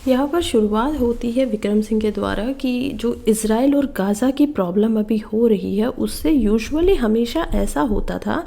यहाँ पर शुरुआत होती है विक्रम सिंह के द्वारा कि जो इज़राइल और गाज़ा की प्रॉब्लम अभी हो रही है उससे यूजुअली हमेशा ऐसा होता था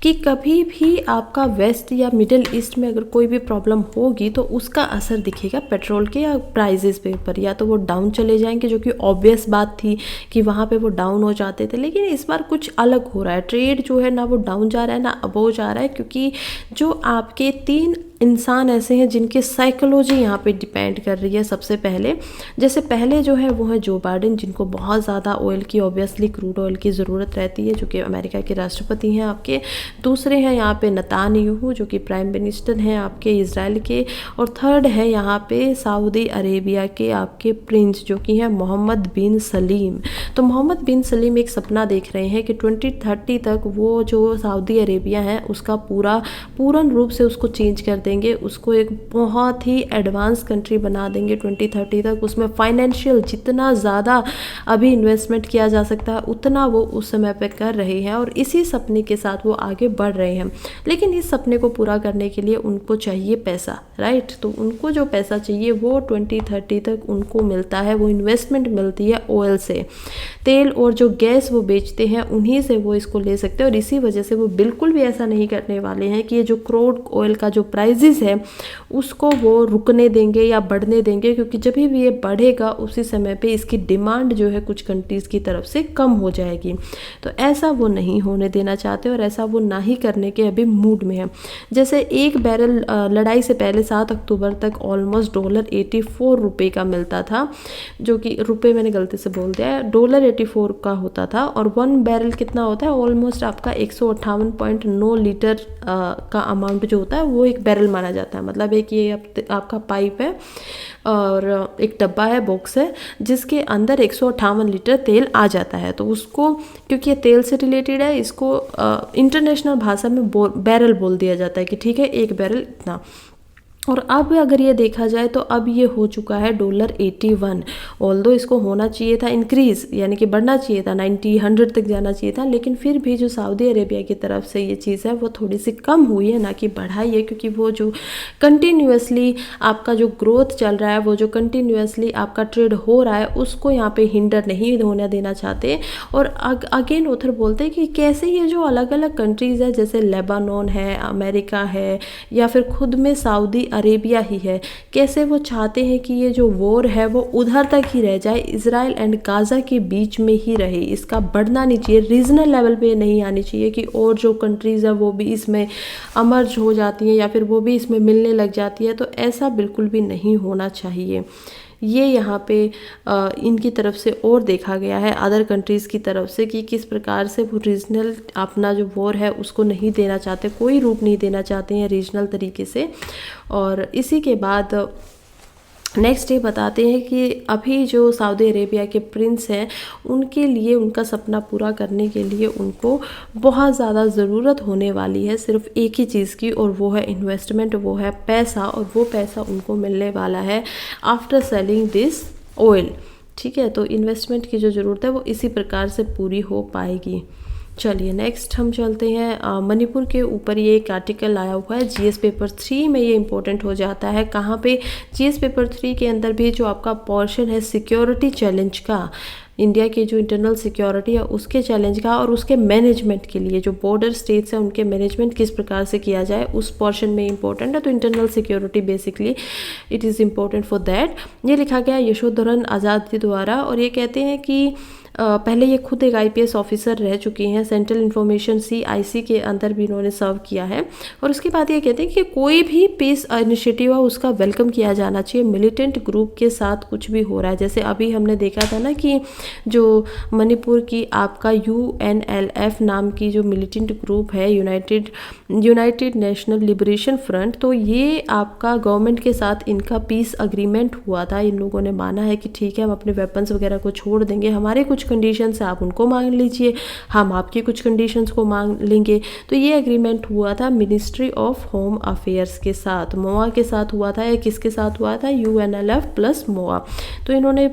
कि कभी भी आपका वेस्ट या मिडिल ईस्ट में अगर कोई भी प्रॉब्लम होगी तो उसका असर दिखेगा पेट्रोल के या प्राइजेस पे ऊपर, या तो वो डाउन चले जाएंगे जो कि ऑब्वियस बात थी कि वहाँ पे वो डाउन हो जाते थे। लेकिन इस बार कुछ अलग हो रहा है, ट्रेड जो है ना वो डाउन जा रहा है ना अबोव जा रहा है, क्योंकि जो आपके तीन इंसान ऐसे हैं जिनकी साइकोलॉजी यहाँ पे डिपेंड कर रही है। सबसे पहले जैसे पहले जो है वो है जो बाइडेन, जिनको बहुत ज़्यादा ऑयल की ऑब्वियसली क्रूड ऑयल की ज़रूरत रहती है, जो कि अमेरिका के राष्ट्रपति हैं आपके। दूसरे हैं यहाँ पे नेतान्याहू जो कि प्राइम मिनिस्टर हैं आपके इजराइल के। और थर्ड है यहाँ पे सऊदी अरेबिया के आपके प्रिंस जो कि हैं मोहम्मद बिन सलीम। तो मोहम्मद बिन सलीम एक सपना देख रहे हैं कि 2030 तक वो जो सऊदी अरेबिया है उसका पूर्ण रूप से उसको चेंज कर देंगे, उसको एक बहुत ही एडवांस कंट्री बना देंगे 2030 तक। उसमें फाइनेंशियल जितना ज़्यादा अभी इन्वेस्टमेंट किया जा सकता है उतना वो उस समय पे कर रहे हैं और इसी सपने के साथ वो आगे बढ़ रहे हैं। लेकिन इस सपने को पूरा करने के लिए उनको चाहिए पैसा, राइट। तो उनको जो पैसा चाहिए वो 2030 तक उनको मिलता है, वो इन्वेस्टमेंट मिलती है ऑयल से। तेल और जो गैस वो बेचते हैं उन्हीं से वो इसको ले सकते हैं। और इसी वजह से वो बिल्कुल भी ऐसा नहीं करने वाले हैं कि ये जो क्रूड ऑयल का जो प्राइजेस है उसको वो रुकने देंगे या बढ़ने देंगे, क्योंकि जब भी ये बढ़ेगा उसी समय पे इसकी डिमांड जो है कुछ कंट्रीज़ की तरफ से कम हो जाएगी। तो ऐसा वो नहीं होने देना चाहते और ऐसा वो ना ही करने के अभी मूड में है। जैसे एक बैरल लड़ाई से पहले 7 अक्टूबर तक ऑलमोस्ट $84 का मिलता था, जो कि रुपये मैंने गलती से बोल दिया है, $84 का होता था। और 1 बैरल कितना होता है, ऑलमोस्ट आपका 158.9 लीटर का अमाउंट जो होता है वो एक बैरल माना जाता है। मतलब एक ये आपका पाइप है और एक डब्बा है, बॉक्स है, जिसके अंदर 158 लीटर तेल आ जाता है। तो उसको, क्योंकि ये तेल से रिलेटेड है, इसको इंटरनेशनल भाषा में बैरल बोल दिया जाता है कि ठीक है एक बैरल इतना। और अब अगर ये देखा जाए तो अब ये हो चुका है $81। ऑल्दो इसको होना चाहिए था इंक्रीज़, यानी कि बढ़ना चाहिए था, 90-100 तक जाना चाहिए था। लेकिन फिर भी जो सऊदी अरेबिया की तरफ से ये चीज़ है वो थोड़ी सी कम हुई है, ना कि बढ़ाई है, क्योंकि वो जो कंटिन्यूसली आपका जो ग्रोथ चल रहा है, वो जो कंटिन्यूसली आपका ट्रेड हो रहा है उसको यहाँ पे हिंडर नहीं होने देना चाहते। और अगेन उधर बोलते हैं कि कैसे ये जो अलग अलग कंट्रीज़ है, जैसे लेबानोन है, अमेरिका है, या फिर खुद में सऊदी अरेबिया ही है, कैसे वो चाहते हैं कि ये जो वॉर है वो उधर तक ही रह जाए, इजराइल एंड गाज़ा के बीच में ही रहे, इसका बढ़ना नहीं चाहिए, रीजनल लेवल पे नहीं आनी चाहिए कि और जो कंट्रीज़ है वो भी इसमें अमर्ज हो जाती हैं या फिर वो भी इसमें मिलने लग जाती है। तो ऐसा बिल्कुल भी नहीं होना चाहिए। ये यहाँ पे इनकी तरफ से और देखा गया है अदर कंट्रीज़ की तरफ से कि किस प्रकार से वो रीजनल अपना जो वॉर है उसको नहीं देना चाहते, कोई रूप नहीं देना चाहते हैं रीजनल तरीके से। और इसी के बाद नेक्स्ट ये बताते हैं कि अभी जो सऊदी अरेबिया के प्रिंस हैं उनके लिए उनका सपना पूरा करने के लिए उनको बहुत ज़्यादा ज़रूरत होने वाली है सिर्फ एक ही चीज़ की, और वो है इन्वेस्टमेंट, वो है पैसा। और वो पैसा उनको मिलने वाला है आफ्टर सेलिंग दिस ऑयल, ठीक है। तो इन्वेस्टमेंट की जो ज़रूरत है वो इसी प्रकार से पूरी हो पाएगी। चलिए नेक्स्ट हम चलते हैं मणिपुर के ऊपर। ये एक आर्टिकल आया हुआ है जीएस पेपर 3 में, ये इंपॉर्टेंट हो जाता है। कहाँ पे, जीएस पेपर 3 के अंदर भी जो आपका पोर्शन है सिक्योरिटी चैलेंज का, इंडिया की जो इंटरनल सिक्योरिटी है उसके चैलेंज का और उसके मैनेजमेंट के लिए जो बॉर्डर स्टेट्स हैं उनके मैनेजमेंट किस प्रकार से किया जाए उस पोर्शन में इंपॉर्टेंट है। तो internal security basically it is important for that. ये लिखा गया यशोधरन आज़ाद के द्वारा, और ये कहते हैं कि पहले ये खुद एक आईपीएस ऑफिसर रह चुकी हैं, सेंट्रल इंफॉर्मेशन सीआईसी के अंदर भी इन्होंने सर्व किया है। और उसके बाद ये कहते हैं कि कोई भी पीस इनिशिएटिव है उसका वेलकम किया जाना चाहिए, मिलिटेंट ग्रुप के साथ कुछ भी हो रहा है। जैसे अभी हमने देखा था ना कि जो मणिपुर की आपका UNLF नाम की जो मिलिटेंट ग्रुप है, यूनाइटेड नेशनल लिबरेशन फ्रंट, तो ये आपका गवर्नमेंट के साथ इनका पीस अग्रीमेंट हुआ था। इन लोगों ने माना है कि ठीक है हम अपने वेपन्स वगैरह को छोड़ देंगे, हमारे कुछ कंडीशंस है आप उनको मांग लीजिए, हम आपकी कुछ कंडीशंस को मांग लेंगे। तो ये एग्रीमेंट हुआ था मिनिस्ट्री ऑफ होम अफेयर्स के साथ, मोआ के साथ हुआ था, या किसके साथ हुआ था, UNLF प्लस मोआ। तो इन्होंने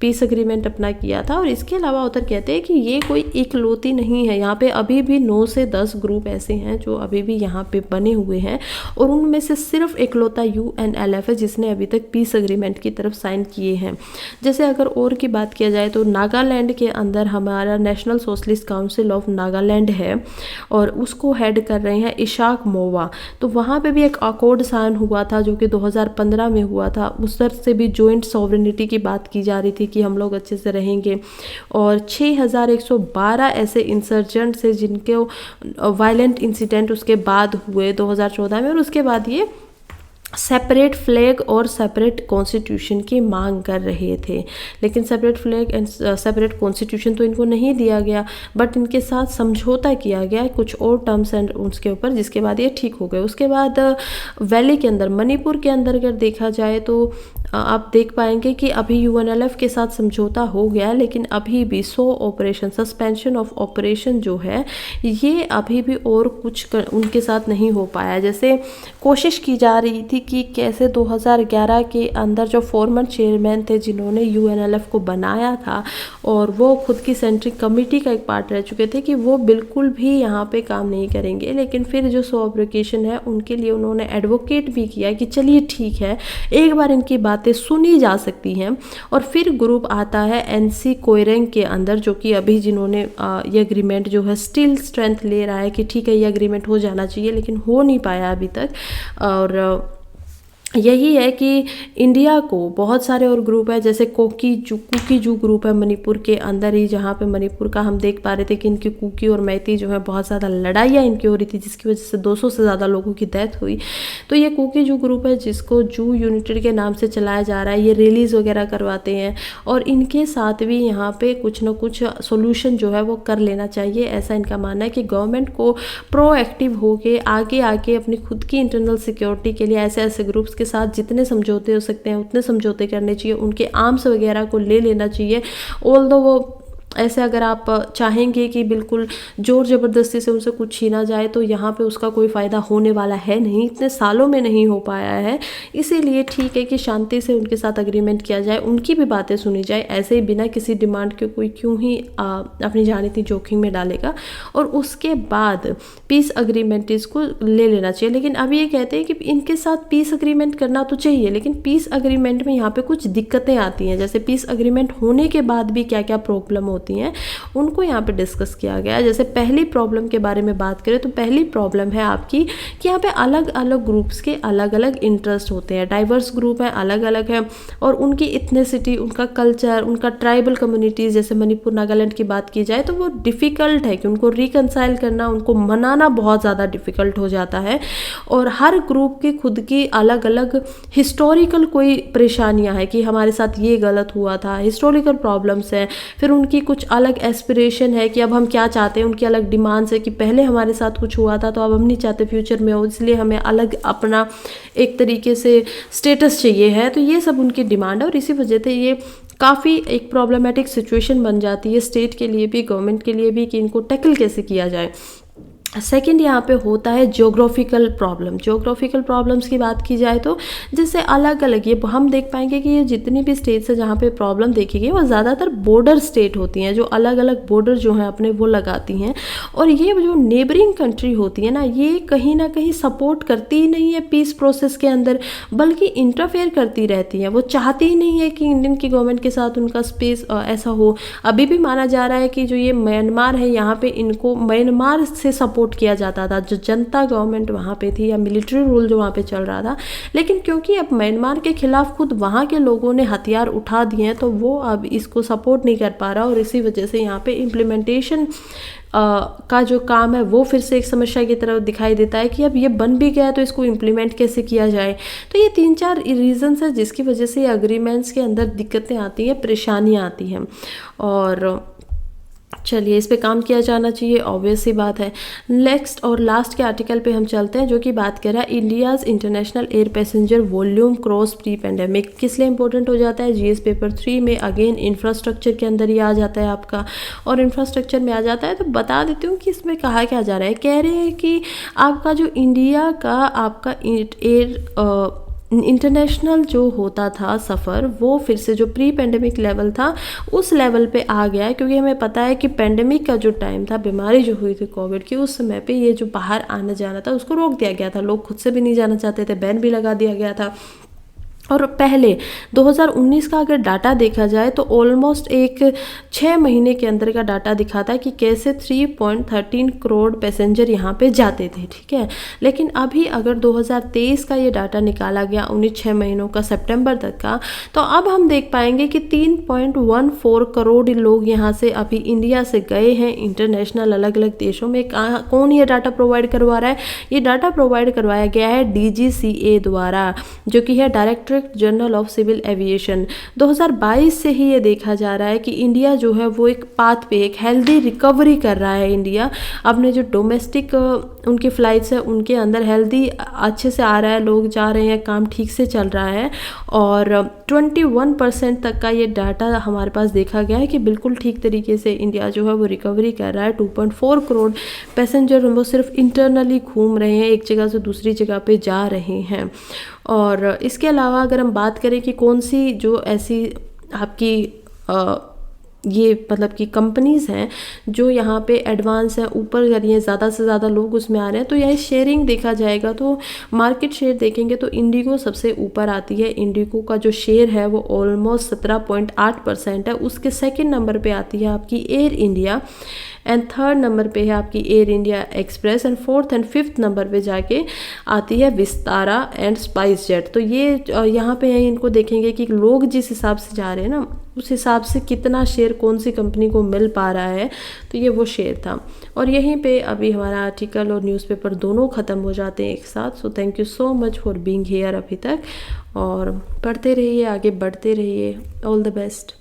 पीस एग्रीमेंट अपना किया था। और इसके अलावा उधर कहते हैं कि ये कोई इकलौती नहीं है, यहाँ पे अभी भी 9 से 10 ग्रुप ऐसे हैं जो अभी भी यहाँ पे बने हुए हैं, और उनमें से सिर्फ इकलौता UNLF है जिसने अभी तक पीस एग्रीमेंट की तरफ साइन किए हैं। जैसे अगर और की बात किया जाए तो नागालैंड के अंदर हमारा national socialist council of Nagaland है, और उसको हेड कर रहे हैं इशाक मोवा। तो वहाँ पे भी एक अकॉर्ड साइन हुआ था जो कि 2015 में हुआ था। उस तरह से भी जॉइंट सॉवरेनिटी की बात की जा रही थी कि हम लोग अच्छे से रहेंगे। और 6112 ऐसे इंसर्जेंट्स हैं जिनके वायलेंट इंसिडेंट उसके बाद हुए 2014 में, और उसके बाद ये सेपरेट फ्लैग और सेपरेट कॉन्स्टिट्यूशन की मांग कर रहे थे। लेकिन separate flag and separate constitution तो इनको नहीं दिया गया, बट इनके साथ समझौता किया गया कुछ और टर्म्स एंड उसके ऊपर, जिसके बाद ये ठीक हो गए। उसके बाद वैली के अंदर, मणिपुर के अंदर अगर देखा जाए तो आप देख पाएंगे कि अभी UNLF के साथ समझौता हो गया, लेकिन अभी भी 100 ऑपरेशन, सस्पेंशन ऑफ ऑपरेशन जो है ये अभी भी और कुछ उनके साथ नहीं हो पाया। जैसे कोशिश की जा रही थी कि कैसे 2011 के अंदर जो फॉर्मर चेयरमैन थे जिन्होंने UNLF को बनाया था, और वो खुद की सेंट्रिक कमेटी का एक पार्ट रह चुके थे, कि वो बिल्कुल भी यहाँ पे काम नहीं करेंगे। लेकिन फिर जो 100 ऑपरेशन है उनके लिए उन्होंने एडवोकेट भी किया कि चलिए ठीक है, एक बार इनकी बातें सुनी जा सकती हैं। और फिर ग्रुप आता है NC कोयरेंग के अंदर, जो कि अभी जिन्होंने ये एग्रीमेंट जो है स्टिल स्ट्रेंथ ले रहा है कि ठीक है ये एग्रीमेंट हो जाना चाहिए, लेकिन हो नहीं पाया अभी तक। और यही है कि इंडिया को बहुत सारे और ग्रुप है, जैसे कुकी जू ग्रुप है मणिपुर के अंदर ही, जहाँ पे मणिपुर का हम देख पा रहे थे कि इनकी कुकी और मैती जो है बहुत ज़्यादा लड़ाइयाँ इनकी हो रही थी, जिसकी वजह से 200 से ज़्यादा लोगों की डेथ हुई। तो ये कुकी जू ग्रुप है जिसको जू यूनिटेड के नाम से चलाया जा रहा है। ये रैलीज वगैरह करवाते हैं, और इनके साथ भी यहाँ पे कुछ ना कुछ सोल्यूशन जो है वो कर लेना चाहिए। ऐसा इनका मानना है कि गवर्नमेंट को प्रोएक्टिव होके आगे आके अपनी खुद की इंटरनल सिक्योरिटी के लिए ऐसे ऐसे ग्रुप्स के साथ जितने समझौते हो सकते हैं उतने समझौते करने चाहिए, उनके आर्म्स वगैरह को ले लेना चाहिए। ऑल्दो वो ऐसे अगर आप चाहेंगे कि बिल्कुल जोर ज़बरदस्ती से उनसे कुछ छीना जाए तो यहाँ पे उसका कोई फ़ायदा होने वाला है नहीं, इतने सालों में नहीं हो पाया है। इसीलिए ठीक है कि शांति से उनके साथ अग्रीमेंट किया जाए, उनकी भी बातें सुनी जाए, ऐसे ही बिना किसी डिमांड के कोई क्यों ही अपनी जान इतनी जोखिम में डालेगा। और उसके बाद पीस अग्रीमेंट इसको ले लेना चाहिए। लेकिन अभी ये कहते हैं कि इनके साथ पीस अग्रीमेंट करना तो चाहिए, लेकिन पीस अग्रीमेंट में यहाँ पे कुछ दिक्कतें आती हैं। जैसे पीस अग्रीमेंट होने के बाद भी क्या क्या प्रॉब्लम होती हैं उनको यहाँ पे डिस्कस किया गया है। जैसे पहली प्रॉब्लम के बारे में बात करें तो पहली प्रॉब्लम है आपकी कि यहाँ पे अलग अलग ग्रुप्स के अलग अलग इंटरेस्ट होते हैं, डाइवर्स ग्रुप हैं, अलग अलग है, और उनकी इथनिसिटी, उनका कल्चर, उनका ट्राइबल कम्युनिटीज़, जैसे मणिपुर नागालैंड की बात की जाए तो वो डिफ़िकल्ट है कि उनको रिकनसाइल करना, उनको मनाना बहुत ज़्यादा डिफ़िकल्ट हो जाता है। और हर ग्रुप की खुद की अलग अलग हिस्टोरिकल कोई परेशानियाँ हैं कि हमारे साथ ये गलत हुआ था, हिस्टोरिकल प्रॉब्लम्स हैं। फिर उनकी कुछ अलग एस्पिरेशन है कि अब हम क्या चाहते हैं, उनकी अलग डिमांड्स है कि पहले हमारे साथ कुछ हुआ था तो अब हम नहीं चाहते फ्यूचर में हो, इसलिए हमें अलग अपना एक तरीके से स्टेटस चाहिए है। तो ये सब उनकी डिमांड है, और इसी वजह से ये काफ़ी एक प्रॉब्लमेटिक सिचुएशन बन जाती है स्टेट के लिए भी, गवर्नमेंट के लिए भी, कि इनको टैकल कैसे किया जाए। सेकेंड यहाँ पे होता है ज्योग्राफिकल प्रॉब्लम। ज्योग्राफिकल प्रॉब्लम्स की बात की जाए तो जैसे अलग अलग, ये हम देख पाएंगे कि ये जितनी भी स्टेट्स है जहाँ पे प्रॉब्लम देखी गई वो ज़्यादातर बॉर्डर स्टेट होती हैं, जो अलग अलग बॉर्डर जो हैं अपने वो लगाती हैं। और ये जो नेबरिंग कंट्री होती है ना, ये कहीं ना कहीं सपोर्ट करती ही नहीं है पीस प्रोसेस के अंदर, बल्कि इंटरफेयर करती रहती है। वो चाहती ही नहीं है कि इंडियन की गवर्नमेंट के साथ उनका स्पेस ऐसा हो। अभी भी माना जा रहा है कि जो ये म्यांमार है यहाँ पे इनको म्यांमार से सपोर्ट किया जाता था, जो जनता गवर्नमेंट वहाँ पे थी या मिलिट्री रूल जो वहाँ पे चल रहा था। लेकिन क्योंकि अब म्यांमार के खिलाफ खुद वहाँ के लोगों ने हथियार उठा दिए हैं तो वो अब इसको सपोर्ट नहीं कर पा रहा, और इसी वजह से यहाँ पे इम्प्लीमेंटेशन का जो काम है वो फिर से एक समस्या की तरफ दिखाई देता है कि अब ये बन भी गया तो इसको इम्प्लीमेंट कैसे किया जाए। तो ये 3-4 रीजंस है जिसकी वजह से ये अग्रीमेंट्स के अंदर दिक्कतें आती हैं, परेशानियाँ आती हैं। और चलिए इस पे काम किया जाना चाहिए, ऑब्वियस सी बात है। नेक्स्ट और लास्ट के आर्टिकल पे हम चलते हैं, जो कि बात कर रहा है India's international air passenger volume cross pre pandemic. किस लिए इंपॉर्टेंट हो जाता है? जीएस पेपर 3 में अगेन इंफ्रास्ट्रक्चर के अंदर ही आ जाता है आपका, और इंफ्रास्ट्रक्चर में आ जाता है। तो बता देती हूँ कि इसमें कहा क्या जा रहा है। कह रहे हैं कि आपका जो इंडिया का आपका एयर इंटरनेशनल जो होता था सफ़र वो फिर से जो प्री पेंडेमिक लेवल था उस लेवल पे आ गया है, क्योंकि हमें पता है कि पेंडेमिक का जो टाइम था, बीमारी जो हुई थी कोविड की, उस समय पे ये जो बाहर आना जाना था उसको रोक दिया गया था। लोग खुद से भी नहीं जाना चाहते थे, बैन भी लगा दिया गया था। और पहले 2019 का अगर डाटा देखा जाए तो ऑलमोस्ट एक 6 महीने के अंदर का डाटा दिखाता है कि कैसे 3.13 करोड़ पैसेंजर यहाँ पे जाते थे, ठीक है। लेकिन अभी अगर 2023 का ये डाटा निकाला गया 6 महीनों का, सितंबर तक का, तो अब हम देख पाएंगे कि 3.14 करोड़ लोग यहाँ से अभी इंडिया से गए हैं इंटरनेशनल अलग अलग देशों में। कौन ये डाटा प्रोवाइड करवा रहा है? ये डाटा प्रोवाइड करवाया गया है DGCA द्वारा, जो कि है director general of civil aviation. 2022 से ही ये देखा जा रहा है कि इंडिया जो है वो एक पाथ पे, एक हेल्दी रिकवरी कर रहा है। इंडिया अपने जो डोमेस्टिक उनकी फ़्लाइट्स है उनके अंदर हेल्दी अच्छे से आ रहा है, लोग जा रहे हैं, काम ठीक से चल रहा है। और 21% तक का ये डाटा हमारे पास देखा गया है कि बिल्कुल ठीक तरीके से इंडिया जो है वो रिकवरी कर रहा है। 2.4 करोड़ पैसेंजर वो सिर्फ इंटरनली घूम रहे हैं, एक जगह से दूसरी जगह पे जा रहे हैं। और इसके अलावा अगर हम बात करें कि कौन सी जो ऐसी आपकी ये मतलब कि कंपनीज़ हैं जो यहाँ पे एडवांस है, ऊपर कर रही हैं, ज़्यादा से ज़्यादा लोग उसमें आ रहे हैं, तो यह शेयरिंग देखा जाएगा तो मार्केट शेयर देखेंगे तो इंडिगो सबसे ऊपर आती है। इंडिगो का जो शेयर है वो ऑलमोस्ट 17.8% है। उसके सेकंड नंबर पे आती है आपकी air India, and third number पे है आपकी air India express, and fourth and fifth number पे जाके आती है विस्तारा एंड स्पाइस जेट। तो ये यहाँ पे है, इनको देखेंगे कि लोग जिस हिसाब से जा रहे हैं ना उस हिसाब से कितना शेयर कौन सी कंपनी को मिल पा रहा है, तो ये वो शेयर था। और यहीं पे अभी हमारा आर्टिकल और न्यूज़पेपर दोनों ख़त्म हो जाते हैं एक साथ। So thank you so much for being here अभी तक, और पढ़ते रहिए, आगे बढ़ते रहिए। All the best.